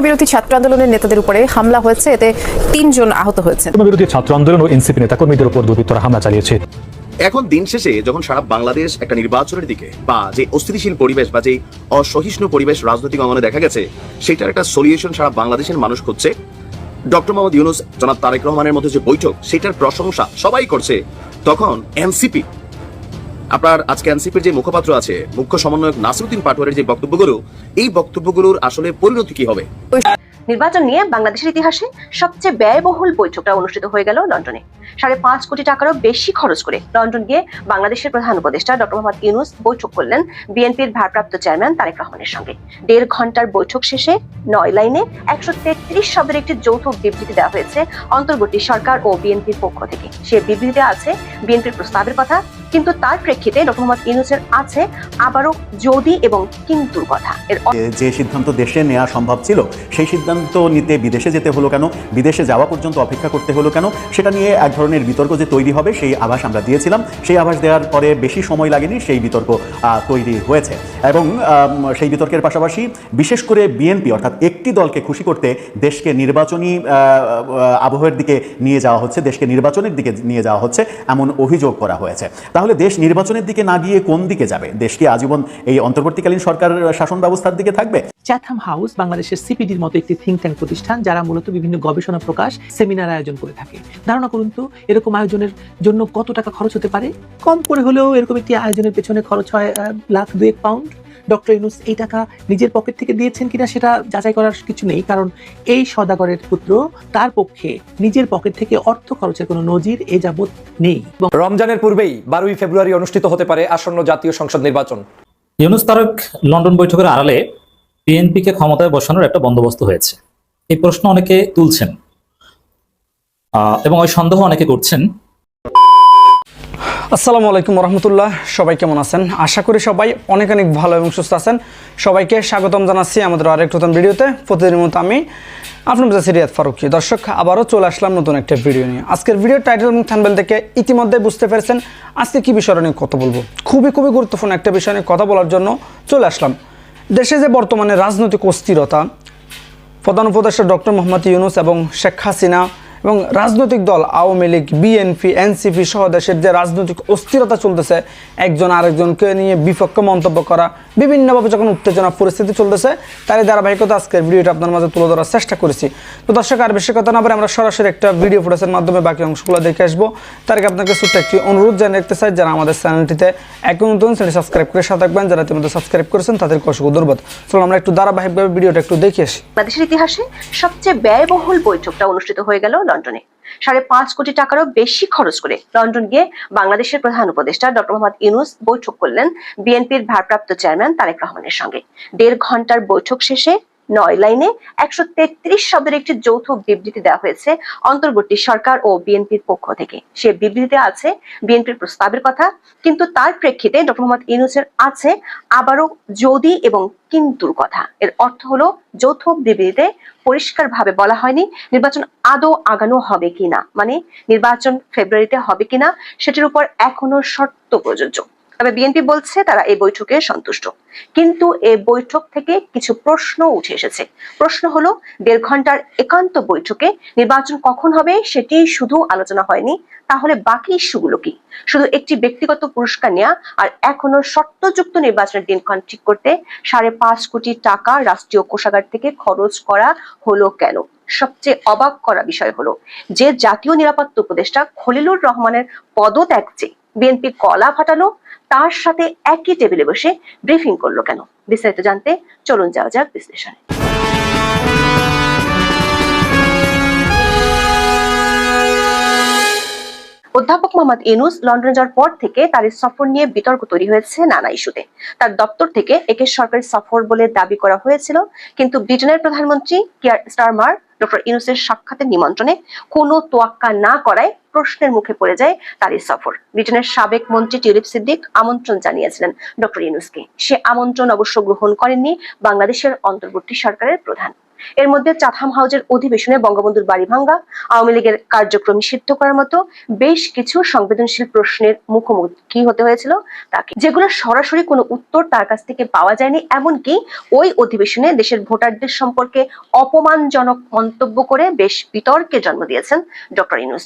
বিরোধী ছাত্র আন্দোলনের নেতাদের উপরে হামলা হয়েছে, এতে ৩ জন আহত হয়েছেন। বিরোধী ছাত্র আন্দোলন ও এনসিপি নেতাকর্মীদের উপর দুর্বৃত্তরা হামলা চালিয়েছে। এখন দিন শেষে যখন সারা বাংলাদেশ একটা নির্বাচনের দিকে বা যে অস্থিতিশীল পরিবেশ বা যে অসহিষ্ণু পরিবেশ রাজনৈতিক অঙ্গনে দেখা গেছে, সেটার একটা সলিউশন সারা বাংলাদেশের মানুষ খুঁজছে। ডক্টর মোহাম্মদ ইউনূস, জনাব তারেক রহমানের মধ্যে যে বৈঠক, সেটার প্রশংসা সবাই করছে। তখন এনসিপি, আপনার আজকে এনসিপির যে মুখপাত্র আছে, মুখ্য সমন্বয়ক নাসিরউদ্দিন পাটোয়ারির যে বক্তব্যগুলো, এই বক্তব্যগুলোর আসলে পরিণতি কি হবে? নির্বাচন নিয়ে বাংলাদেশের ইতিহাসে সবচেয়ে ব্যয়বহুল বৈঠকটা অনুষ্ঠিত হয়ে গেল লন্ডনে। 5.5 কোটি টাকারও বেশি খরচ করে লন্ডন গিয়ে বাংলাদেশের প্রধান উপদেষ্টা ডক্টর মোহাম্মদ ইউনূস বৈঠক করলেন বিএনপির ভারপ্রাপ্ত চেয়ারম্যান তারেক রহমানের সঙ্গে। 1.5 ঘন্টার বৈঠক শেষে 9 লাইনে 133 শব্দের একটি যৌথ বিবৃতি দেওয়া হয়েছে অন্তর্বর্তী সরকার ও বিএনপির পক্ষ থেকে। সে বিবৃতিতে আছে বিএনপির প্রস্তাবের কথা, কিন্তু তার প্রেক্ষিতে ডক্টর মোহাম্মদ ইউনূসের আছে আবারও যদি এবং কিন্তুর কথা। যে সিদ্ধান্ত দেশে নেওয়া সম্ভব ছিল, সেই সিদ্ধান্ত নিতে বিদেশে যেতে হলো কেন, বিদেশে যাওয়া পর্যন্ত অপেক্ষা করতে হলো কেন, সেটা নিয়ে এক ধরনের বিতর্ক যে তৈরি হবে, সেই আভাস আমরা দিয়েছিলাম। সেই আভাস দেওয়ার পরে বেশি সময় লাগেনি, সেই বিতর্ক তৈরি হয়েছে। এবং সেই বিতর্কের পাশাপাশি বিশেষ করে বিএনপি অর্থাৎ একটি দলকে খুশি করতে দেশকে নির্বাচনী আবহের দিকে নিয়ে যাওয়া হচ্ছে, দেশকে নির্বাচনের দিকে নিয়ে যাওয়া হচ্ছে, এমন অভিযোগ করা হয়েছে। তাহলে দেশ নির্বাচনের দিকে না গিয়ে কোন দিকে যাবে? দেশ কি আজীবন এই অন্তর্বর্তীকালীন সরকার শাসন ব্যবস্থার দিকে থাকবে? চ্যাথাম হাউস বাংলাদেশের সিপিডির মতো একটি থিঙ্ক ট্যাঙ্ক প্রতিষ্ঠান, যারা মূলত বিভিন্ন গবেষণা প্রকাশ, সেমিনার আয়োজন করে থাকে। ধারণা করুন তো এরকম আয়োজনের জন্য কত টাকা খরচ হতে পারে? কম করে হলেও এরকম একটি আয়োজনের পেছনে খরচ হয় £1,02,000। ডক্টর ইউনূস এই টাকা নিজের পকেট থেকে দিয়েছেন কিনা সেটা যাচাই করার কিছু নেই, কারণ এই সওদাগরের পুত্র, তার পক্ষে নিজের পকেট থেকে অর্থ খরচের কোনো নজির এ যাবৎ নেই। রমজানের পূর্বেই 12 ফেব্রুয়ারি অনুষ্ঠিত হতে পারে আসন্ন জাতীয় সংসদ নির্বাচন। ইউনূস তারেক লন্ডন বৈঠকের আড়ালে বিএনপিকে ক্ষমতায় বসানোর একটা বন্দোবস্ত হয়েছে, এই প্রশ্ন অনেকে তুলছেন এবং ওই সন্দেহ অনেকে করছেন। আসসালামু আলাইকুম রহমতুল্লাহ, সবাই কেমন আছেন? আশা করি সবাই অনেক অনেক ভালো এবং সুস্থ আছেন। সবাইকে স্বাগতম জানাচ্ছি আমাদের আরেক নতুন ভিডিওতে। প্রতিদিনের মতো আমি আপনার রিয়াদ ফারুকি। দর্শক, আবারও চলে আসলাম নতুন একটা ভিডিও নিয়ে। আজকের ভিডিওর টাইটেল এবং থাম্বনেল থেকে ইতিমধ্যে বুঝতে পেরেছেন আজকে কি বিষয় নিয়ে কথা বলবো। খুবই গুরুত্বপূর্ণ একটা বিষয় নিয়ে কথা বলার জন্য চলে আসলাম। দেশে যে বর্তমানে রাজনৈতিক অস্থিরতা, প্রধান উপদেষ্টা ডক্টর মোহাম্মদ ইউনূস এবং শেখ হাসিনা এবং রাজনৈতিক দল আওয়ামী লীগ, বিএনপি, এনসিপি সহ দেশের যে রাজনৈতিক অস্থিরতা চলতেছে, একজন আরেকজনকে নিয়ে বিপক্ষ মন্তব্য করা, বিভিন্নভাবে যখন উত্তেজনা পরিস্থিতি চলতেছে, তারই ধারাবাহিকতা আজকের ভিডিওটা আপনার মাঝে তুলে ধরার চেষ্টা করেছি। তো দর্শক, আর বেশি কথা না বলে আমরা সরাসরি একটা ভিডিও ফুটেজের মাধ্যমে বাকি অংশগুলো দেখে আসবো। তার আগে আপনাকে ছোট্ট একটি অনুরোধ জানিয়ে রাখতে চাই, যারা আমাদের চ্যানেলটিতে এখন নতুন চ্যানেল সাবস্ক্রাইব করে সাথে থাকবেন, যারা ইতিমধ্যে সাবস্ক্রাইব করেছেন তাদেরকে অসংখ্য ধন্যবাদ। চলুন আমরা একটু ধারাবাহিকভাবে ভিডিওটা একটু দেখে আসি। বাংলাদেশের ইতিহাসে সবচেয়ে ব্যয়বহুল বৈঠকটা অনুষ্ঠিত হয়ে গেল লন্ডনে। 5.5 কোটি টাকারও বেশি খরচ করে লন্ডন গিয়ে বাংলাদেশের প্রধান উপদেষ্টা ডক্টর মোহাম্মদ ইউনূস বৈঠক করলেন বিএনপির ভারপ্রাপ্ত চেয়ারম্যান তারেক রহমানের সঙ্গে। 1.5 ঘন্টার বৈঠক শেষে 9 লাইনে 133 শব্দের একটি যৌথ বিবৃতি দেওয়া হয়েছে অন্তর্বর্তী সরকার ও বিএনপির পক্ষ থেকে। সে বিবৃতিতে আছে বিএনপির প্রস্তাবের কথা, কিন্তু তার প্রেক্ষিতে ডক্টর মোহাম্মদ ইউনূসের আছে আবারও যদি এবং কিন্তুর কথা। এর অর্থ হলো, যৌথ বিবৃতিতে পরিষ্কারভাবে বলা হয়নি নির্বাচন আদৌ আগানো হবে কিনা, মানে নির্বাচন ফেব্রুয়ারিতে হবে কিনা সেটির উপর এখনো শর্ত প্রযোজ্য। তবে বিএনপি বলছে তারা এই বৈঠকে সন্তুষ্ট, কিন্তু এই বৈঠক থেকে কিছু প্রশ্ন উঠে এসেছে। প্রশ্ন হলো, 1.5 ঘন্টার একান্ত বৈঠকে নির্বাচন কখন হবে সেটি শুধু আলোচনা হয়নি, তাহলে বাকি ইস্যুগুলো কি? শুধু একটি ব্যক্তিগত পুরস্কার নেওয়া আর এখনো শর্তযুক্ত নির্বাচনের দিনক্ষণ ঠিক করতে 5.5 কোটি টাকা রাষ্ট্রীয় কোষাগার থেকে খরচ করা হলো কেন? সবচেয়ে অবাক করা বিষয় হলো, যে জাতীয় নিরাপত্তা উপদেষ্টা খলিলুর রহমানের পদত্যাগ যে বিএনপি গলা ফাটালো, তার সাথে একই টেবিলে বসে ব্রিফিং করলো কেন? বিস্তারিত জানতে চলুন যাওয়া যাক বিশ্লেষণে। অধ্যাপক মোহাম্মদ ইউনূস লন্ডনে যাওয়ার পর থেকে তার সফর নিয়ে বিতর্ক তৈরি হয়েছে নানা ইস্যুতে। তার দপ্তর থেকে একে সরকারি সফর বলে দাবি করা হয়েছিল, কিন্তু ব্রিটেনের প্রধানমন্ত্রী কিয়ার স্টারমার ডক্টর ইউনূসের সাক্ষাতের নিমন্ত্রণে কোনো তোয়াক্কা না করায় প্রশ্নের মুখে পড়ে যায় তার এই সফর। ব্রিটেনের সাবেক মন্ত্রী টিউলিপ সিদ্দিক আমন্ত্রণ জানিয়েছিলেন ডক্টর ইউনূসকে। সে আমন্ত্রণ অবশ্য গ্রহণ করেননি বাংলাদেশের অন্তর্বর্তী সরকারের প্রধান। এর মধ্যে চাথাম হাউজের অধিবেশনে বঙ্গবন্ধুর বাড়ি ভাঙ্গা, আওয়ামী লীগের কার্যক্রম নিষিদ্ধ করার মতো বেশ কিছু সংবেদনশীল প্রশ্নের মুখোমুখি হতে হয়েছিল তাকে, যেগুলো সরাসরি কোনো উত্তর তার কাছ থেকে পাওয়া যায়নি। এমনকি ওই অধিবেশনে দেশের ভোটারদের সম্পর্কে অপমানজনক মন্তব্য করে বেশ বিতর্কের জন্ম দিয়েছেন ডক্টর ইউনূস।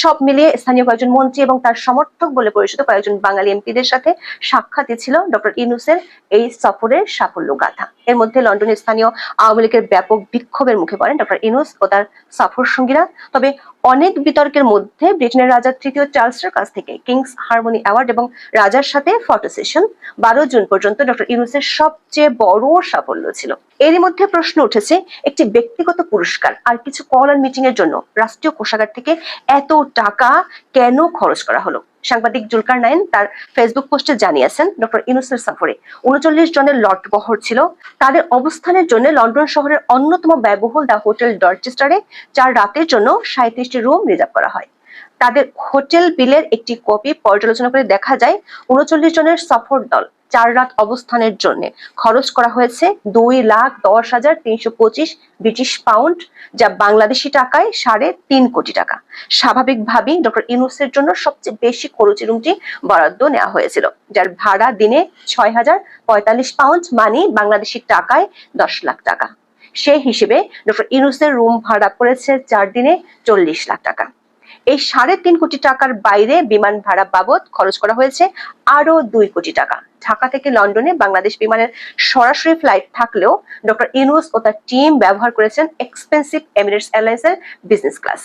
সব মিলিয়ে স্থানীয় কয়েকজন মন্ত্রী এবং তার সমর্থক বলে পরিচিত কয়েকজন বাঙালি এমপিদের সাথে সাক্ষাৎ ছিল ডক্টর ইউনূসের এই সফরের সাফল্য গাথা। এর মধ্যে লন্ডনের স্থানীয় আওয়ামী লীগের ব্যাপক বিক্ষোভের মুখে পড়েন ডক্টর ইউনূস ও তার সফর সঙ্গীরা। তবে অনেক বিতর্কের মধ্যে ব্রিটেনের রাজা তৃতীয় চার্লসের কাছ থেকে কিংস হারমোনি অ্যাওয়ার্ড এবং রাজার সাথে ফটো সেশন 12 জুন পর্যন্ত ডক্টর ইউনূসের সবচেয়ে বড় সাফল্য ছিল। এরই মধ্যে প্রশ্ন উঠেছে, একটি ব্যক্তিগত পুরস্কার আর কিছু কল আর মিটিং এর জন্য রাষ্ট্রীয় কোষাগার থেকে এত টাকা কেন খরচ করা হলো? সাংবাদিক জুলকারনাইন তার ফেসবুক পোস্টে জানিয়েছেন, ডক্টর ইউনূসের সফরে 39 জনের লটবহর ছিল। তাদের অবস্থানের জন্য লন্ডন শহরের অন্যতম ব্যয়বহুল দ্য হোটেল ডরচেস্টারে 4 রাতের জন্য 37টি রুম রিজার্ভ করা হয়। তাদের হোটেল বিলের একটি কপি পর্যালোচনা করে দেখা যায় 39 জনের সফর দল 4 রাত অবস্থানের জন্য খরচ করা হয়েছে 2,10,325 ব্রিটিশ পাউন্ড, যা বাংলাদেশি টাকায় 3.5 কোটি টাকা। স্বাভাবিকভাবেই ডক্টর ইউনূসের জন্য সবচেয়ে বেশি খরচের রুমটি বরাদ্দ নেওয়া হয়েছিল, যার ভাড়া দিনে 6,045 পাউন্ড, মানে বাংলাদেশি টাকায় 10 লাখ টাকা। সেই হিসেবে ডক্টর ইউনূসের রুম ভাড়া পড়েছে 4 দিনে 40 লাখ টাকা। এই 3.5 কোটি টাকার বাইরে বিমান ভাড়া বাবদ খরচ করা হয়েছে আরো 2 কোটি টাকা। ঢাকা থেকে লন্ডনে বাংলাদেশ বিমানের সরাসরি ফ্লাইট থাকলেও ডক্টর ইউনূস ও তার টিম ব্যবহার করেছেন এক্সপেন্সিভ এমিরেটস এয়ারলাইন্সের বিজনেস ক্লাস।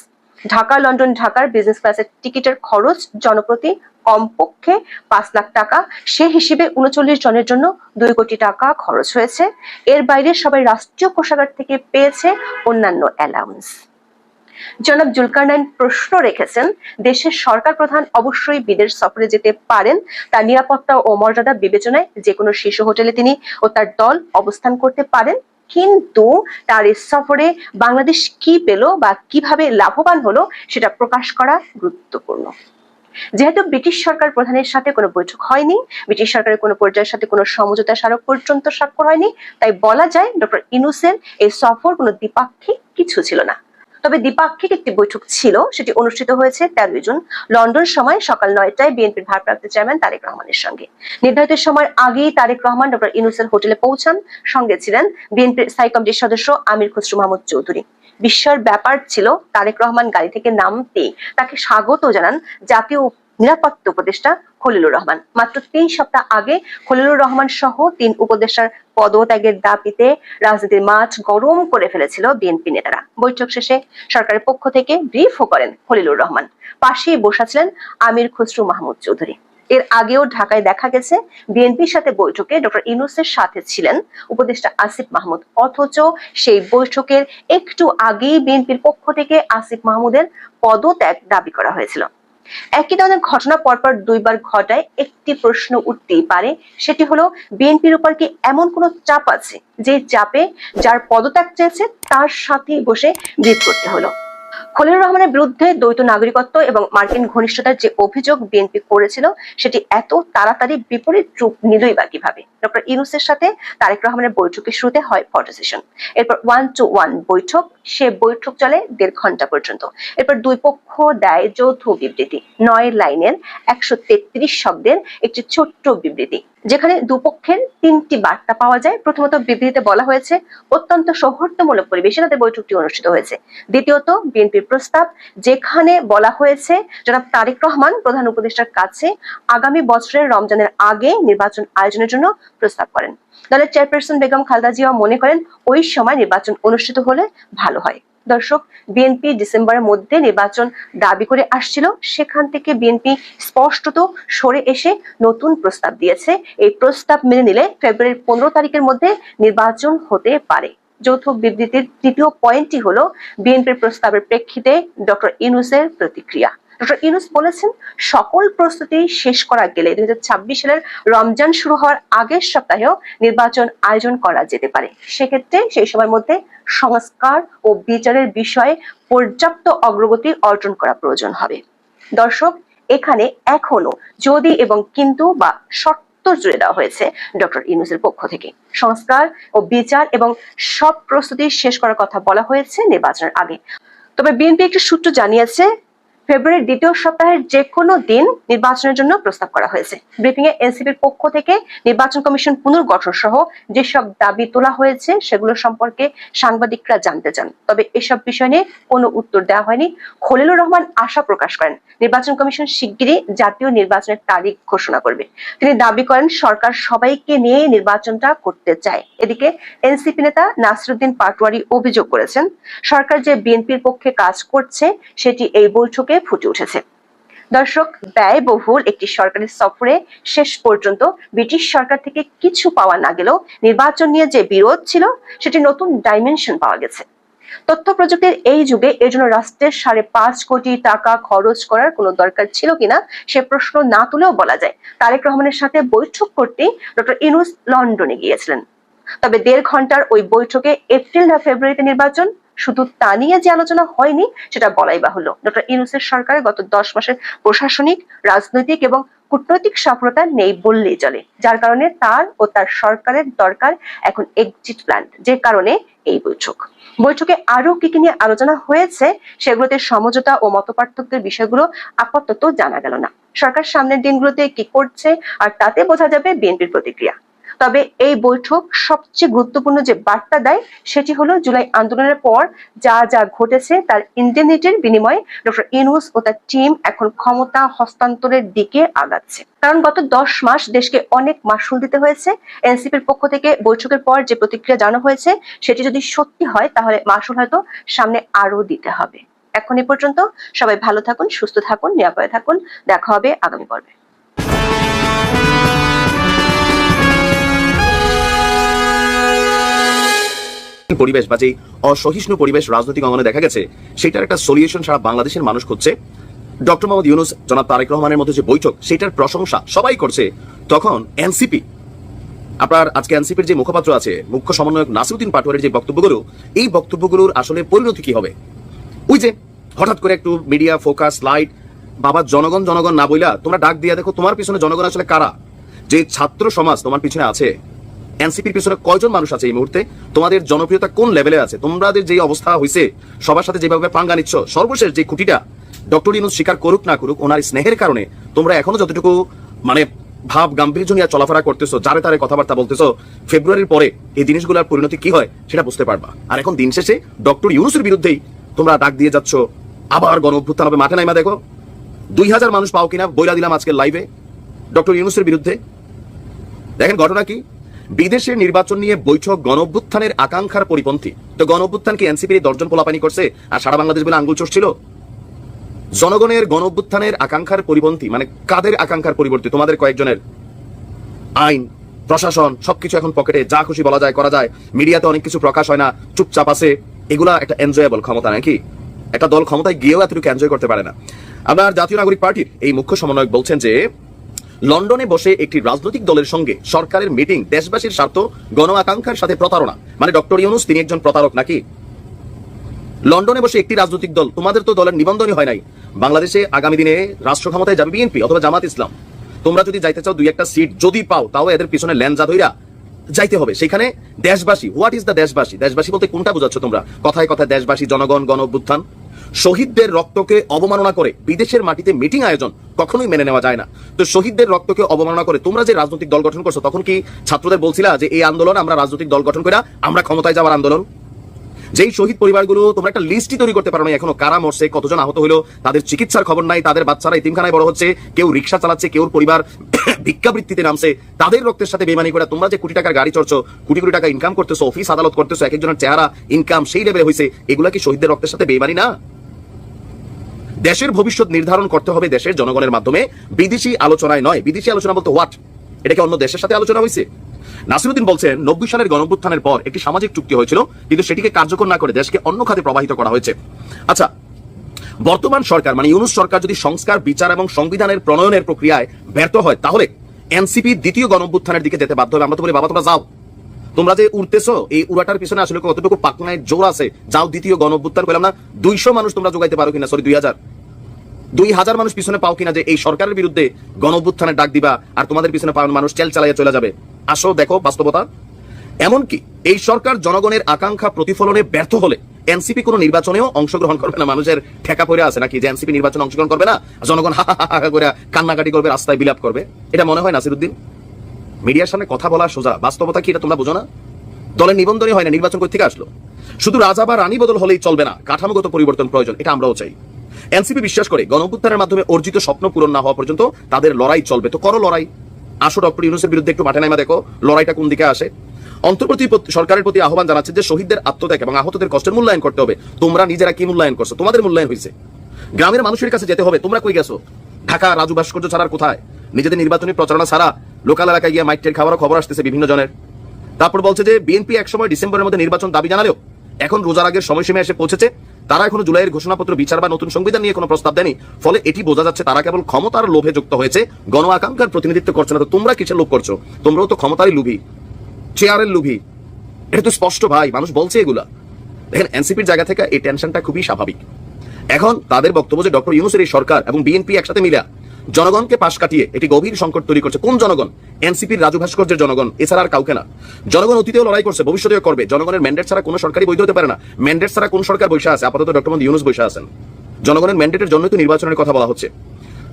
ঢাকা লন্ডন ঢাকার বিজনেস ক্লাসের টিকিটের খরচ জনপ্রতি কমপক্ষে 5 লাখ টাকা। সে হিসেবে 39 জনের জন্য 2 কোটি টাকা খরচ হয়েছে। এর বাইরে সবাই রাষ্ট্রীয় কোষাগার থেকে পেয়েছে অন্যান্য অ্যালাউন্স। জনাব জুলকারনাইন প্রশ্ন রেখেছেন, দেশের সরকার প্রধান অবশ্যই বিদেশ সফরে যেতে পারেন, তার নিরাপত্তা ও মর্যাদা বিবেচনায় যে কোনো শীর্ষ হোটেলে তিনি ও তার দল অবস্থান করতে পারেন, কিন্তু তার এই সফরে বাংলাদেশ কি পেল বা কিভাবে লাভবান হলো সেটা প্রকাশ করা গুরুত্বপূর্ণ। যেহেতু ব্রিটিশ সরকার প্রধানের সাথে কোনো বৈঠক হয়নি, ব্রিটিশ সরকারের কোনো পর্যায়ের সাথে কোনো সমঝোতা স্মারক পর্যন্ত স্বাক্ষর হয়নি, তাই বলা যায় ডক্টর ইউনূসের এই সফর কোনো দ্বিপাক্ষিক কিছু ছিল না। তবে দ্বিপাক্ষিক একটি বৈঠক ছিল, সেটি অনুষ্ঠিত হয়েছে 13 জুন লন্ডন সময় সকাল 9টায় বিএনপির ভারপ্রাপ্ত চেয়ারম্যান তারেক রহমানের সঙ্গে। নির্ধারিত সময়ের আগেই তারেক রহমান ডক্টর ইউনূসের হোটেলে পৌঁছান। সঙ্গে ছিলেন বিএনপির স্থায়ী কমিটির সদস্য আমির খসরু মাহমুদ চৌধুরী। বিস্ময়ের ব্যাপার ছিল, তারেক রহমান গাড়ি থেকে নামতেই তাকে স্বাগত জানান জাতীয় নিরাপত্তা উপদেষ্টা খলিলুর রহমান। মাত্র 3 সপ্তাহ আগে খলিলুর রহমান সহ 3 উপদেষ্টার পদত্যাগের দাবিতে রাজনীতির মাঠ গরম করে ফেলেছিল বিএনপি নেতারা। বৈঠক শেষে সরকারের পক্ষ থেকে ব্রিফও করেন খলিলুর রহমান। পাশেই বসেছিলেন আমির খসরু মাহমুদ চৌধুরী। এর আগেও ঢাকায় দেখা গেছে বিএনপির সাথে বৈঠকে ডক্টর ইউনূসের সাথে ছিলেন উপদেষ্টা আসিফ মাহমুদ, অথচ সেই বৈঠকের একটু আগেই বিএনপির পক্ষ থেকে আসিফ মাহমুদের পদত্যাগ দাবি করা হয়েছিল। একই ধরনের ঘটনা পরপর 2 বার ঘটায় একটি প্রশ্ন উঠতেই পারে, সেটি হলো বিএনপির উপর কি এমন কোনো চাপ আছে যে চাপে যার পদত্যাগ চেয়েছে তার সাথে বসে ব্রিফ করতে হলো? খলিলুর রহমানের বিরুদ্ধে দ্বৈত নাগরিকত্ব এবং মার্কিন ঘনিষ্ঠতার যে অভিযোগ বিএনপি করেছিল, সেটি এত তাড়াতাড়ি বিপরীত রূপ নিলই বা কিভাবে? ডক্টর ইউনূসের সাথে তারেক রহমানের বৈঠকের শুরুতে হয় ফটো সেশন, এরপর 1-to-1 বৈঠক। সে বৈঠক চলে 1.5 ঘন্টা পর্যন্ত। এরপর 2 পক্ষ দেয় যৌথ বিবৃতি, 9 লাইনের 133 শব্দের একটি ছোট্ট বিবৃতি, যেখানে দুপক্ষের 3টি বার্তা পাওয়া যায়। প্রথমত, বিবৃতিতে বলা হয়েছে অত্যন্ত সৌহার্দ্যমূলক পরিবেশে তাদের বৈঠকটি অনুষ্ঠিত হয়েছে। দ্বিতীয়ত, বিএনপির প্রস্তাব, যেখানে বলা হয়েছে জনাব তারেক রহমান প্রধান উপদেষ্টার কাছে আগামী বছরের রমজানের আগে নির্বাচন আয়োজনের জন্য প্রস্তাব করেন। দলের চেয়ারপারসন বেগম খালেদা জিয়া মনে করেন ওই সময় নির্বাচন অনুষ্ঠিত হলে ভালো হয়। দর্শক, বিএনপি ডিসেম্বরের মধ্যে নির্বাচন দাবি করে আসছিল, সেখান থেকে বিএনপি স্পষ্টত সরে এসে নতুন প্রস্তাব দিয়েছে। এই প্রস্তাব মেনে নিলে ফেব্রুয়ারির 15 তারিখের মধ্যে নির্বাচন হতে পারে। যৌথ বিবৃতির তৃতীয় পয়েন্টটি হলো বিএনপির প্রস্তাবের প্রেক্ষিতে ডক্টর ইউনূসের প্রতিক্রিয়া। ডক্টর ইউনূস বলেছেন, সকল প্রস্তুতি শেষ করা গেলে 2026 সালের রমজান শুরু হওয়ার আগের সপ্তাহেও নির্বাচন আয়োজন করা যেতে পারে। সেক্ষেত্রে সেই সময়ের মধ্যে সংস্কার ও বিচারের বিষয়ে পর্যাপ্ত অগ্রগতি অর্জন করা প্রয়োজন হবে। দর্শক, এখানে এখনো যদি এবং কিন্তু বা শর্ত উত্তর জুড়ে দেওয়া হয়েছে ডক্টর ইউনূসের পক্ষ থেকে। সংস্কার ও বিচার এবং সব প্রস্তুতি শেষ করার কথা বলা হয়েছে নির্বাচনের আগে। তবে বিএনপি একটি সূত্র জানিয়েছে ফেব্রুয়ারির দ্বিতীয় সপ্তাহের যে কোনো দিন নির্বাচনের জন্য প্রস্তাব করা হয়েছে। ব্রিফিং এ এনসিপির পক্ষ থেকে নির্বাচন কমিশন পুনর্গঠন সহ যেসব দাবি তোলা হয়েছে সেগুলো সম্পর্কে সাংবাদিকরা জানতে চান। তবে এসব বিষয় নিয়ে কোনো উত্তর দেওয়া হয়নি। খলিলুর রহমান আশা প্রকাশ করেন নির্বাচন কমিশন শিগগিরই জাতীয় নির্বাচনের তারিখ ঘোষণা করবে। তিনি দাবি করেন সরকার সবাইকে নিয়ে নির্বাচনটা করতে চায়। এদিকে এনসিপি নেতা নাসিরউদ্দিন পাটোয়ারি অভিযোগ করেছেন সরকার যে বিএনপির পক্ষে কাজ করছে সেটি এই বৈঠকে ফুটে উঠেছে। দর্শক, ব্যয়বহুল একটি সরকারি সফরে শেষ পর্যন্ত ব্রিটিশ সরকার থেকে কিছু পাওয়া না গেলেও নির্বাচন নিয়ে যে বিরোধ ছিল সেটি নতুন ডাইমেনশন পাওয়া গেছে। তথ্য প্রযুক্তির এই যুগে এর জন্য রাষ্ট্রের 5.5 কোটি টাকা খরচ করার কোনো দরকার ছিল কিনা সে প্রশ্ন না তুলেও বলা যায় তারেক রহমানের সাথে বৈঠক করতে ডক্টর ইউনূস লন্ডনে গিয়েছিলেন। তবে 1.5 ঘন্টার ওই বৈঠকে এপ্রিল না ফেব্রুয়ারিতে নির্বাচন, শুধু তা নিয়ে যে আলোচনা হয়নি সেটা বলাই বাহুল্য। ডক্টর ইউনূসের সরকারের গত 10 মাসের প্রশাসনিক, রাজনৈতিক এবং কূটনৈতিক সফলতা নেই বললেই চলে, যার কারণে তার ও তার সরকারের দরকার এখন এক্সিট প্ল্যান। যে কারণে এই বৈঠকে আরো কি কি নিয়ে আলোচনা হয়েছে সেগুলোতে সমঝোতা ও মতপার্থক্যের বিষয়গুলো আপাতত জানা গেল না। সরকার সামনের দিনগুলোতে কি করছে আর তাতে বোঝা যাবে বিএনপির প্রতিক্রিয়া। তবে এই বৈঠক সবচেয়ে গুরুত্বপূর্ণ যে বার্তা দেয় সেটি হলো জুলাই আন্দোলনের পর যা যা ঘটেছে তার ইন্ডেমনিটির বিনিময়ে ডক্টর ইউনূস ও তার টিম এখন ক্ষমতা হস্তান্তরের দিকে আগাচ্ছে। কারণ গত 10 মাস দেশকে অনেক মাশুল দিতে হয়েছে। এনসিপির পক্ষ থেকে বৈঠকের পর যে প্রতিক্রিয়া জানানো হয়েছে সেটি যদি সত্যি হয় তাহলে মাশুল হয়তো সামনে আরো দিতে হবে। এখন এ পর্যন্ত সবাই ভালো থাকুন, সুস্থ থাকুন, নিরাপদে থাকুন। দেখা হবে আগামী পর্বে। পরিবেশ বা যে অসহিষ্ণু পরিবেশ রাজনৈতিক অঙ্গনে দেখা গেছে সেটার একটা সলিউশন সারা বাংলাদেশের মানুষ খুঁজছে। ডক্টর মোহাম্মদ ইউনূস, জনাব তারেক রহমানের মধ্যে যে বৈঠক সেটার প্রশংসা সবাই করছে। তখন এনসিপি, আপনার আজকে এনসিপির যে মুখপাত্র আছে, মুখ্য সমন্বয়ক নাসিরউদ্দিন পাটোয়ারির যে বক্তব্যগুলো, এই বক্তব্যগুলোর আসলে পরিণতি কি হবে? ওই যে হঠাৎ করে একটু মিডিয়া ফোকাস লাইট, বাবা জনগণ জনগণ না বইলা তোমরা ডাক দিয়া দেখো তোমার পিছনে জনগণ আসলে কারা। যে ছাত্র সমাজ তোমার পিছনে আছে, এনসিপির পিছনে কয়জন মানুষ আছে এই মুহূর্তে, তোমাদের জনপ্রিয়তা কোন লেভেলে আছে, তোমাদের যে অবস্থা হয়েছে, সবার সাথে যেভাবে পাঙ্গা নিচ্ছ, সর্বশেষ যে খুঁটিটা ডক্টর ইউনূস স্বীকার করুক না করুক, ওনার স্নেহের কারণে তোমরা এখনো যতটুকু মানে ভাব গাম্ভীর্য নিয়ে চলাফেরা করতেছো, যারে তারে কথাবার্তা বলতেছো, ফেব্রুয়ারির পরে এই জিনিসগুলোর পরিণতি কি হয় সেটা বুঝতে পারবা। আর এখন দিন শেষে ডক্টর ইউনূসের বিরুদ্ধেই তোমরা ডাক দিয়ে যাচ্ছ। আবার গণ অভ্যুত্থান হবে, মাঠে নাইমা দেখো 2000 মানুষ পাও কিনা বইলা দিলাম আজকে লাইভে ডক্টর ইউনূসের বিরুদ্ধে। দেখেন ঘটনা কি, বিদেশের নির্বাচন নিয়ে বৈঠক গণ অভ্যুত্থানের আকাঙ্ক্ষার পরিপন্থী। তো গণ অভ্যুত্থান কি এনসিপির দর্জন পোলাপানি করছে আর সারা বাংলাদেশ বলে আঙ্গুল চড়ছিল? জনগণের গণ অভ্যুত্থানের আকাঙ্ক্ষার পরিপন্থী মানে কাদের আকাঙ্ক্ষার পরিবর্তী? তোমাদের কয়েকজনের। আইন প্রশাসন সবকিছু এখন পকেটে, যা খুশি বলা যায় করা যায়, মিডিয়াতে অনেক কিছু প্রকাশ হয় না, চুপচাপ আছে। এগুলা একটা এনজয়েবল ক্ষমতা নাকি? একটা দল ক্ষমতায় গিয়েও এতটুকু এনজয় করতে পারে না। আপনার জাতীয় নাগরিক পার্টির এই মুখ্য সমন্বয়ক বলছেন যে লন্ডনে বসে একটি রাজনৈতিক দলের সঙ্গে সরকারের মিটিং দেশবাসীর স্বার্থ গণ আকাঙ্ক্ষার সাথে প্রতারণা। মানে ডক্টর ইউনূস তিনি একজন প্রতারক নাকি? লন্ডনে বসে একটি রাজনৈতিক দল, তোমাদের তো দলের নিবন্ধনই হয় নাই। বাংলাদেশে আগামী দিনে রাষ্ট্র ক্ষমতায় যাবে বিএনপি অথবা জামাত ইসলাম। তোমরা যদি যাইতে চাও 2-1টা সিট যদি পাও, তাও এদের পিছনে ল্যাঞ্জা ধইরা যাইতে হবে। সেখানে দেশবাসী, হোয়াট ইজ দ্য দেশবাসী? দেশবাসী বলতে কোনটা বোঝাচ্ছ তোমরা? কথায় কথায় দেশবাসী, জনগণ, গণ অভ্যুত্থান। শহীদদের রক্তকে অবমাননা করে বিদেশের মাটিতে মিটিং আয়োজন কখনোই মেনে নেওয়া যায় না। তো শহীদদের রক্তকে অবমাননা করে তোমরা যে রাজনৈতিক দল গঠন করছো, তখন কি ছাত্রদের বলছিলা যে এই আন্দোলন আমরা রাজনৈতিক দল গঠন করে আমরা ক্ষমতায় যাওয়ার আন্দোলন? যেই শহীদ পরিবারগুলো তোমরা একটা লিস্টই তৈরি করতে পারো না এখনো, কারা মরছে, কতজন আহত হলো, তাদের চিকিৎসার খবর নাই, তাদের বাচ্চারা ইতিমখানায় বড় হচ্ছে, কেউ রিক্সা চালাচ্ছে, কেউ পরিবার ভিক্ষাবৃত্তিতে নামছে, তাদের রক্তের সাথে বেমানি করে তোমরা যে কোটি টাকার গাড়ি চড়ছো, কোটি কোটি টাকা ইনকাম করতেছো, অফিস আদালত করতেছো, এক একজনের চেহারা ইনকাম সেই লেভেলে হয়েছে, এগুলা কি শহীদদের রক্তের সাথে বেমানি না? দেশের ভবিষ্যৎ নির্ধারণ করতে হবে দেশের জনগণের মাধ্যমে, বিদেশি আলোচনায় নয়। বিদেশি আলোচনা বলতে হোয়াট? এটা কি অন্য দেশের সাথে আলোচনা হয়েছে? নাসিরউদ্দিন বলছেন 90 সালের গণঅভ্যুত্থানের পর একটি সামাজিক চুক্তি হয়েছিল, কিন্তু সেটিকে কার্যকর না করে দেশকে অন্য খাতে প্রবাহিত করা হয়েছে। আচ্ছা, বর্তমান সরকার মানে ইউনূস সরকার যদি সংস্কার, বিচার এবং সংবিধানের প্রণয়নের প্রক্রিয়ায় ব্যর্থ হয়, তাহলে এনসিপি দ্বিতীয় গণঅভ্যুত্থানের দিকে যেতে বাধ্য হবে। আমরা তো বলি বাবা তোমরা যাও, তোমরা যে উড়তেছো এই উড়াটার পিছনে আসলে কতটুকু পাকনায় জোর আছে, যাও দ্বিতীয় গণঅভ্যুত্থান করলাম না। 200 মানুষ তোমরা যোগাইতে পারো কিনা? সরি 2000 2000 মানুষ পিছনে পাও কিনা যে এই সরকারের বিরুদ্ধে গণঅভ্যুত্থানের ডাক দিবা আর তোমাদের পিছনে মানুষ চেল চালাইয়া চলে যাবে? আসো দেখো বাস্তবতা। এমনকি এই সরকার জনগণের আকাঙ্ক্ষা প্রতিফলনে ব্যর্থ হলে এনসিপি কোনো নির্বাচনেও অংশগ্রহণ করবে না। মানুষের ঠেকা পড়ে আছে নাকি যে এনসিপি নির্বাচনে অংশগ্রহণ করবে না, জনগণ হা হা হা করে কান্নাকাটি করবে, রাস্তায় বিলাপ করবে? এটা মনে হয় নাসিরউদ্দিন? মিডিয়ার সামনে কথা বলা সোজা, বাস্তবতা কি এটা তোমরা বুঝো না? দলের নিবন্ধনই হয় না, নির্বাচন কই থেকে আসলো? শুধু রাজা বা রানী বদল হলেই চলবে না, কাঠামোগত পরিবর্তন প্রয়োজন, এটা আমরাও চাই। এনসিপি বিশ্বাস করে গণঅভ্যুত্থানের মাধ্যমে অর্জিত স্বপ্ন পূরণ না হওয়া পর্যন্ত তাদের লড়াই চলবে। তো করো লড়াই, আসো ডক্টর ইউনূসের বিরুদ্ধে একটু মাঠে নামা দেখো লড়াইটা কোন দিকে আসে। অন্তর্বর্তী সরকারের প্রতি আহ্বান জানাচ্ছে যে শহীদদের আত্মত্যাগ এবং আহতদের কষ্টের মূল্যায়ন করতে হবে। তোমরা নিজেরা কি মূল্যায়ন করছো? তোমাদের মূল্যায়ন হয়েছে, গ্রামের মানুষের কাছে যেতে হবে। তোমরা কই গেছো? ঢাকা রাজু ভাস্কর্য ছাড়ার কোথায়? নিজেদের নির্বাচনী প্রচারণা ছাড়া লোকাল এলাকায় গিয়ে মাইটের খাবারও খবর আসতেছে বিভিন্ন জনের। তারপর বলছে যে বিএনপি একসময় ডিসেম্বরের মধ্যে নির্বাচন দাবি জানালেও এখন রোজার আগের সময়সীমা এসে পৌঁছেছে, তারা এখনো জুলাইয়ের ঘোষণাপত্র বিচার বা নতুন সংবিধান নিয়ে কোনো প্রস্তাব দেয়নি। ফলে এটি বোঝা যাচ্ছে তারা কেবল ক্ষমতার লোভে যুক্ত হয়েছে, গণ আকাঙ্ক্ষার প্রতিনিধিত্ব করছে না। তো তোমরা কিসের লোভ করছো? তোমরাও তো ক্ষমতারই লোভী, চেয়ারের লোভী, এটা তো স্পষ্ট ভাই, মানুষ বলছে এগুলা। দেখেন এনসিপির জায়গা থেকে এই টেনশনটা খুবই স্বাভাবিক। এখন তাদের বক্তব্য যে ডক্টর ইউনূসের এই সরকার এবং বিএনপি একসাথে মিলে জনগণকে পাশ কাটিয়ে এটি গভীর সংকট তৈরি করছে। কোন জনগণ? এনসিপির রাজু ভাস্কর্যের জনগণ, এছাড়া আর কাউকে না। জনগণ অতীতেও লড়াই করছে, ভবিষ্যতেও করবে। জনগণের ম্যান্ডেট ছাড়া কোনো সরকারই বৈধ হতে পারে না। ম্যান্ডেট ছাড়া কোন সরকার বসে আছে? আপাতত ডক্টর মোহাম্মদ ইউনূস বসে আছেন। জনগণের ম্যান্ডেটের জন্যই তো নির্বাচনের কথা বলা হচ্ছে।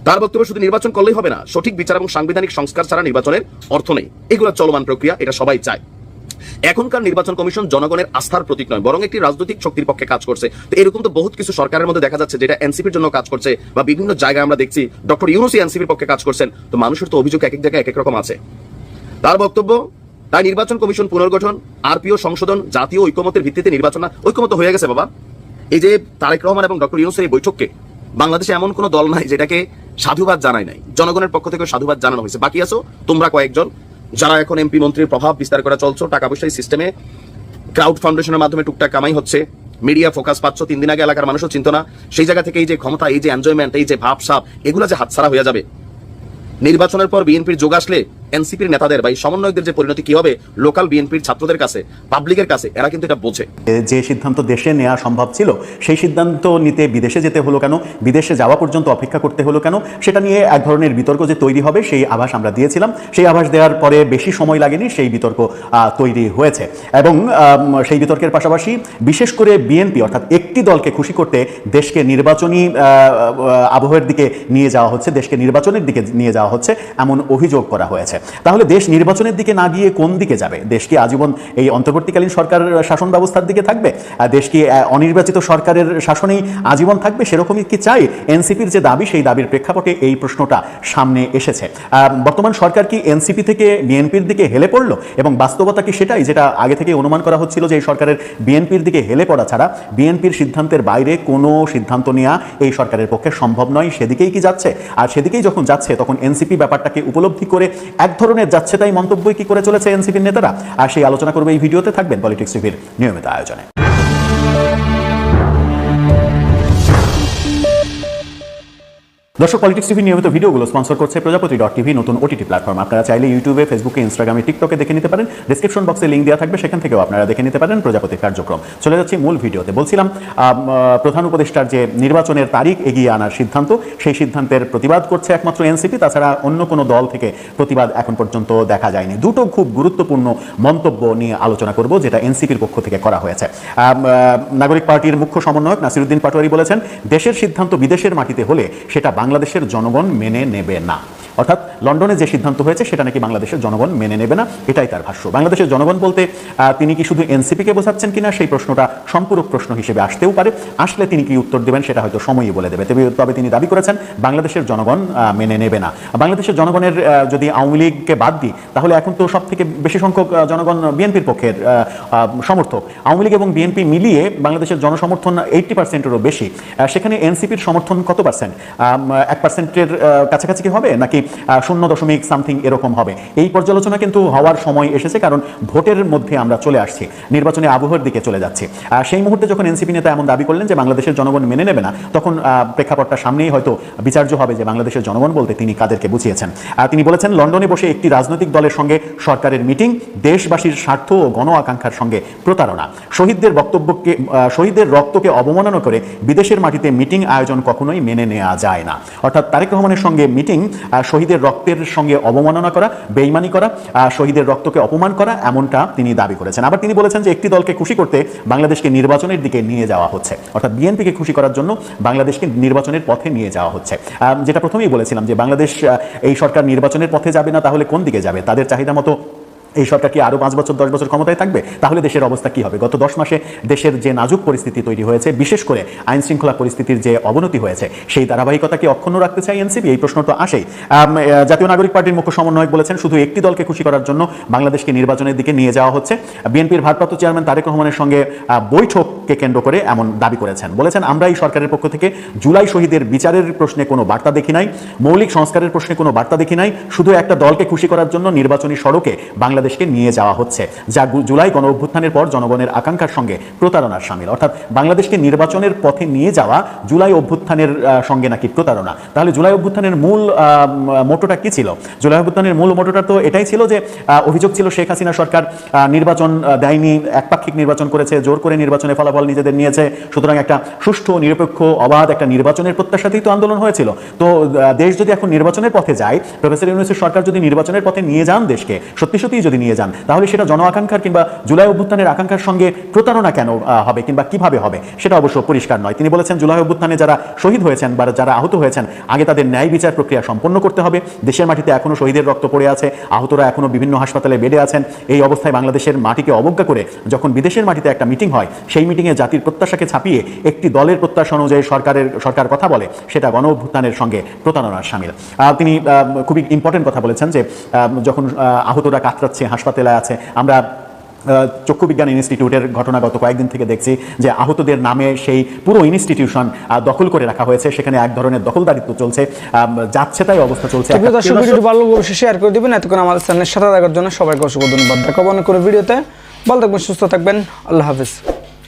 তার বক্তব্য শুধু নির্বাচন করলেই হবে না, সঠিক বিচার এবং সাংবিধানিক সংস্কার ছাড়া নির্বাচনের অর্থ নেই। এগুলো চলমান প্রক্রিয়া, এটা সবাই চায়। এখনকার নির্বাচন কমিশন জনগণের আস্থার প্রতীক নয়, বরং একটি রাজনৈতিক শক্তির পক্ষে কাজ করছে। তো এরকম তো বহুত কিছু সরকারের মধ্যে দেখা যাচ্ছে যেটা এনসিপির জন্য কাজ করছে, বা বিভিন্ন জায়গায় আমরা দেখছি ডক্টর ইউনূস এনসিপির পক্ষে কাজ করছেন। তো মানুষের তো অভিযোগ এক এক জায়গায় এক এক রকম আছে। তার বক্তব্য, তাই নির্বাচন কমিশন পুনর্গঠন, আরপিও সংশোধন, জাতীয় ঐকমত্যের ভিত্তিতে নির্বাচন। ঐকমত্য হয়ে গেছে বাবা। এই যে তারেক রহমান এবং ডক্টর ইউনূসের এই বৈঠককে বাংলাদেশে এমন কোন দল নাই যেটাকে সাধুবাদ জানায় নাই। জনগণের পক্ষ থেকে সাধুবাদ জানানো হয়েছে। বাকি আছো তোমরা কয়েকজন, যারা এখন এমপি মন্ত্রীর প্রভাব বিস্তার করে চলছো, টাকা পয়সার সিস্টেমে ক্রাউড ফাউন্ডেশনের মাধ্যমে টুকটাক কামাই হচ্ছে, মিডিয়া ফোকাস পাচ্ছ। 3 দিন আগে এলাকার মানুষও চিন্তা না, সেই জায়গা থেকে এই যে ক্ষমতা, এই যে এনজয়মেন্ট, এই যে ভাবসাব, এগুলো যে হাতছাড়া হয়ে যাবে। নির্বাচনের পর বিএনপির যোগ আসলে এনসিপির নেতাদের বা সমন্বয়কদের যে পরিণতি কি হবে লোকাল বিএনপির ছাত্রদের কাছে, পাবলিকের কাছে, এরা কিন্তু এটা বোঝে। যে সিদ্ধান্ত দেশে নেওয়া সম্ভব ছিল সেই সিদ্ধান্ত নিতে বিদেশে যেতে হলো কেন, বিদেশে যাওয়া পর্যন্ত অপেক্ষা করতে হলো কেন, সেটা নিয়ে এক ধরনের বিতর্ক যে তৈরি হবে সেই আভাস আমরা দিয়েছিলাম। সেই আভাস দেওয়ার পরে বেশি সময় লাগেনি, সেই বিতর্ক তৈরি হয়েছে। এবং সেই বিতর্কের পাশাপাশি বিশেষ করে বিএনপি অর্থাৎ একটি দলকে খুশি করতে দেশকে নির্বাচনী আবহের দিকে নিয়ে যাওয়া হচ্ছে, দেশকে নির্বাচনের দিকে নিয়ে যাওয়া হচ্ছে, এমন অভিযোগ করা হয়েছে। তাহলে দেশ নির্বাচনের দিকে না গিয়ে কোন দিকে যাবে? দেশ কি আজীবন এই অন্তর্বর্তীকালীন সরকার শাসন ব্যবস্থার দিকে থাকবে? দেশ কি অনির্বাচিত সরকারের শাসনেই আজীবন থাকবে? সেরকমই কি চাই? এনসিপির যে দাবি, সেই দাবির প্রেক্ষাপটে এই প্রশ্নটা সামনে এসেছে। বর্তমান সরকার কি এনসিপি থেকে বিএনপির দিকে হেলে পড়লো? এবং বাস্তবতা কি সেটাই, যেটা আগে থেকে অনুমান করা হচ্ছিল যে এই সরকারের বিএনপির দিকে হেলে পড়া ছাড়া বিএনপির সিদ্ধান্তের বাইরে কোনো সিদ্ধান্ত নেওয়া এই সরকারের পক্ষে সম্ভব নয়? সেদিকেই কি যাচ্ছে? আর সেদিকেই যখন যাচ্ছে তখন এনসিপি ব্যাপারটাকে উপলব্ধি করে এক ধরনের যাচ্ছে তাই মন্তব্যই কি করে চলেছে এনসিপির নেতারা? আর সেই আলোচনা করবে এই ভিডিওতে। থাকবেন পলিটিক্স টিভির নিয়মিত আয়োজনে। দর্শক, পলিটিক্স টিভি নিয়মিত ভিডিওগুলো স্পন্সর করছে প্রজাপতি.টিভি, নতুন ওটিটি প্ল্যাটফর্ম। আপনারা চাইলে ইউটিউবে, ফেসবুকে, ইনস্টাগ্রামে, টিকটকে দেখে নিতে পারেন। ডেসক্রিপশন বক্সে লিঙ্ক দেওয়া থাকবে, সেখান থেকেও আপনারা দেখে নিতে পারেন প্রজাপতির কার্যক্রম। চলে যাচ্ছি মূল ভিডিওতে। বলছিলাম প্রধান উপদেষ্টার যে নির্বাচনের তারিখ এগিয়ে আনার সিদ্ধান্ত, সেই সিদ্ধান্তের প্রতিবাদ করছে একমাত্র এনসিপি, তাছাড়া অন্য কোনো দল থেকে প্রতিবাদ এখন পর্যন্ত দেখা যায়নি। দুটো খুব গুরুত্বপূর্ণ মন্তব্য নিয়ে আলোচনা করব যেটা এনসিপির পক্ষ থেকে করা হয়েছে। নাগরিক পার্টির মুখ্য সমন্বয়ক নাসিরউদ্দিন পাটোয়ারি বলেছেন, দেশের সিদ্ধান্ত বিদেশের মাটিতে হলে সেটা বাংলাদেশের জনগণ মেনে নেবে না। অর্থাৎ লন্ডনে যে সিদ্ধান্ত হয়েছে সেটা নাকি বাংলাদেশের জনগণ মেনে নেবে না, এটাই তার ভাষ্য। বাংলাদেশের জনগণ বলতে তিনি কি শুধু এনসিপিকে বোঝাচ্ছেন কিনা সেই প্রশ্নটা সম্পূরক প্রশ্ন হিসেবে আসতেও পারে। আসলে তিনি কি উত্তর দেবেন সেটা হয়তো সময়ই বলে দেবে। তবে তিনি দাবি করেছেন বাংলাদেশের জনগণ মেনে নেবে না। বাংলাদেশের জনগণের যদি আওয়ামী লীগকে বাদ দিই তাহলে এখন তো সব থেকে বেশি সংখ্যক জনগণ বিএনপির পক্ষের সমর্থক। আওয়ামী লীগ এবং বিএনপি মিলিয়ে বাংলাদেশের জনসমর্থন 80%-এরও বেশি। সেখানে এনসিপির সমর্থন কত পার্সেন্ট? 1% কাছাকাছি কি হবে নাকি 0.something এরকম হবে, এই পর্যালোচনা কিন্তু হওয়ার সময় এসেছে, কারণ ভোটের মধ্যে আমরা চলে আসছি, নির্বাচনে আবহাওয়ার দিকে চলে যাচ্ছি। সেই মুহূর্তে যখন এনসিপি নেতা এমন দাবি করলেন যে বাংলাদেশের জনগণ মেনে নেবে না, তখন প্রেক্ষাপটটা সামনেই হয়তো বিচার্য হবে যে বাংলাদেশের জনগণ বলতে তিনি কাদেরকে বুঝিয়েছেন। তিনি বলেছেন, লন্ডনে বসে একটি রাজনৈতিক দলের সঙ্গে সরকারের মিটিং, দেশবাসীর স্বার্থ ও গণ আকাঙ্ক্ষার সঙ্গে প্রতারণা, শহীদদের রক্তকে অবমাননা করে বিদেশের মাটিতে মিটিং আয়োজন কখনোই মেনে নেওয়া যায় না। অর্থাৎ তারেক রহমানের সঙ্গে মিটিং শহীদের রক্তের সঙ্গে অবমাননা করা, বেইমানি করা, শহীদের রক্তকে অপমান করা, এমনটা তিনি দাবি করেছেন। আবার তিনি বলেছেন যে একটি দলকে খুশি করতে বাংলাদেশকে নির্বাচনের দিকে নিয়ে যাওয়া হচ্ছে, অর্থাৎ বিএনপিকে খুশি করার জন্য বাংলাদেশকে নির্বাচনের পথে নিয়ে যাওয়া হচ্ছে। যেটা প্রথমেই বলেছিলাম যে বাংলাদেশ এই সরকার নির্বাচনের পথে যাবে না, তাহলে কোন দিকে যাবে? তাদের চাহিদা মতো এই সরকার কি আরো 5 বছর 10 বছর ক্ষমতায় থাকবে? তাহলে দেশের অবস্থা কি হবে? গত 10 মাসে দেশের যে নাজুক পরিস্থিতি তৈরি হয়েছে, বিশেষ করে আইন শৃঙ্খলা পরিস্থিতির যে অবনতি হয়েছে, সেই ধারাবাহিকতাকে অক্ষুণ্ণ রাখতে চাই এনসিপি? এই প্রশ্ন তো আসেই। জাতীয় নাগরিক পার্টির মুখ্য সমন্বয়ক বলেছেন, শুধু একটি দলকে খুশি করার জন্য বাংলাদেশকে নির্বাচনের দিকে নিয়ে যাওয়া হচ্ছে। বিএনপির ভারপ্রাপ্ত চেয়ারম্যান তারেক রহমানের সঙ্গে বৈঠককে কেন্দ্র করে এমন দাবি করেছেন। বলেছেন, আমরা এই সরকারের পক্ষ থেকে জুলাই শহীদের বিচারের প্রশ্নে কোনো বার্তা দেখি নাই, মৌলিক সংস্কারের প্রশ্নে কোনো বার্তা দেখি নাই, শুধু একটা দলকে খুশি করার জন্য নির্বাচনী সড়কে বাংলাদেশকে নিয়ে যাওয়া হচ্ছে, যা জুলাই গণ অভ্যুত্থানের পর জনগণের আকাঙ্ক্ষার সঙ্গে প্রতারণার শামিল। অর্থাৎ বাংলাদেশকে নির্বাচনের পথে নিয়ে যাওয়া জুলাই অভ্যুত্থানের সঙ্গে নাকি প্রতারণা। তাহলে জুলাই অভ্যুত্থানের মূল মোটোটা কি ছিল? জুলাই অভ্যুত্থানের মূল মোটোটা তো এটাই ছিল যে অভিযোগ ছিল শেখ হাসিনা সরকার নির্বাচন দেয়নি, একপাক্ষিক নির্বাচন করেছে, জোর করে নির্বাচনে ফলাফল নিজেদের নিয়েছে, সুতরাং একটা সুষ্ঠু নিরপেক্ষ অবাধ একটা নির্বাচনের প্রত্যাশাতেই তো আন্দোলন হয়েছিল। তো দেশ যদি এখন নির্বাচনের পথে যায়, প্রফেসর ইউনূসের সরকার যদি নির্বাচনের পথে নিয়ে যান দেশকে, সত্যি সত্যিই যদি নিয়ে যান, তাহলে সেটা জন আকাঙ্ক্ষার কিংবা জুলাই অভ্যুত্থানের আকাঙ্ক্ষার সঙ্গে প্রতারণা কেন হবে কিংবা কিভাবে হবে, সেটা অবশ্য পরিষ্কার নয়। তিনি বলেছেন, জুলাই অভ্যুত্থানে যারা শহীদ হয়েছেন বা যারা আহত হয়েছেন, আগে তাদের ন্যায় বিচার প্রক্রিয়া সম্পন্ন করতে হবে। দেশের মাটিতে এখনো শহীদের রক্ত পড়ে আছে, আহতরা এখনো বিভিন্ন হাসপাতালে বেডে আছেন। এই অবস্থায় বাংলাদেশের মাটিকে অবজ্ঞা করে যখন বিদেশের মাটিতে একটা মিটিং হয়, সেই মিটিংয়ে জাতির প্রত্যাশাকে ছাপিয়ে একটি দলের প্রত্যাশা অনুযায়ী সরকার কথা বলে, সেটা গণ অভ্যুত্থানের সঙ্গে প্রতারণার শামিল। তিনি খুবই ইম্পর্টেন্ট কথা বলেছেন যে যখন আহতরা কাতরাচ্ছে, হাসপাতালে আছে, আমরা চক্ষু বিজ্ঞান ইনস্টিটিউটের ঘটনা গত কয়েকদিন থেকে দেখছি যে আহতদের নামে সেই পুরো ইনস্টিটিউশন দখল করে রাখা হয়েছে, সেখানে এক ধরনের দখলদারিত্ব চলছে, যাচ্ছে তাই অবস্থা চলছে। দর্শক, ভিডিওটি ভালো লাগলে অবশ্যই শেয়ার করে দিবেন। এতক্ষণ আমাদের চ্যানেলের সাথে থাকার জন্য সবাইকে অসংখ্য ধন্যবাদ। দেখাবো অনেক করে ভিডিওতে। ভালো থাকবেন, সুস্থ থাকবেন, আল্লাহ হাফেজ।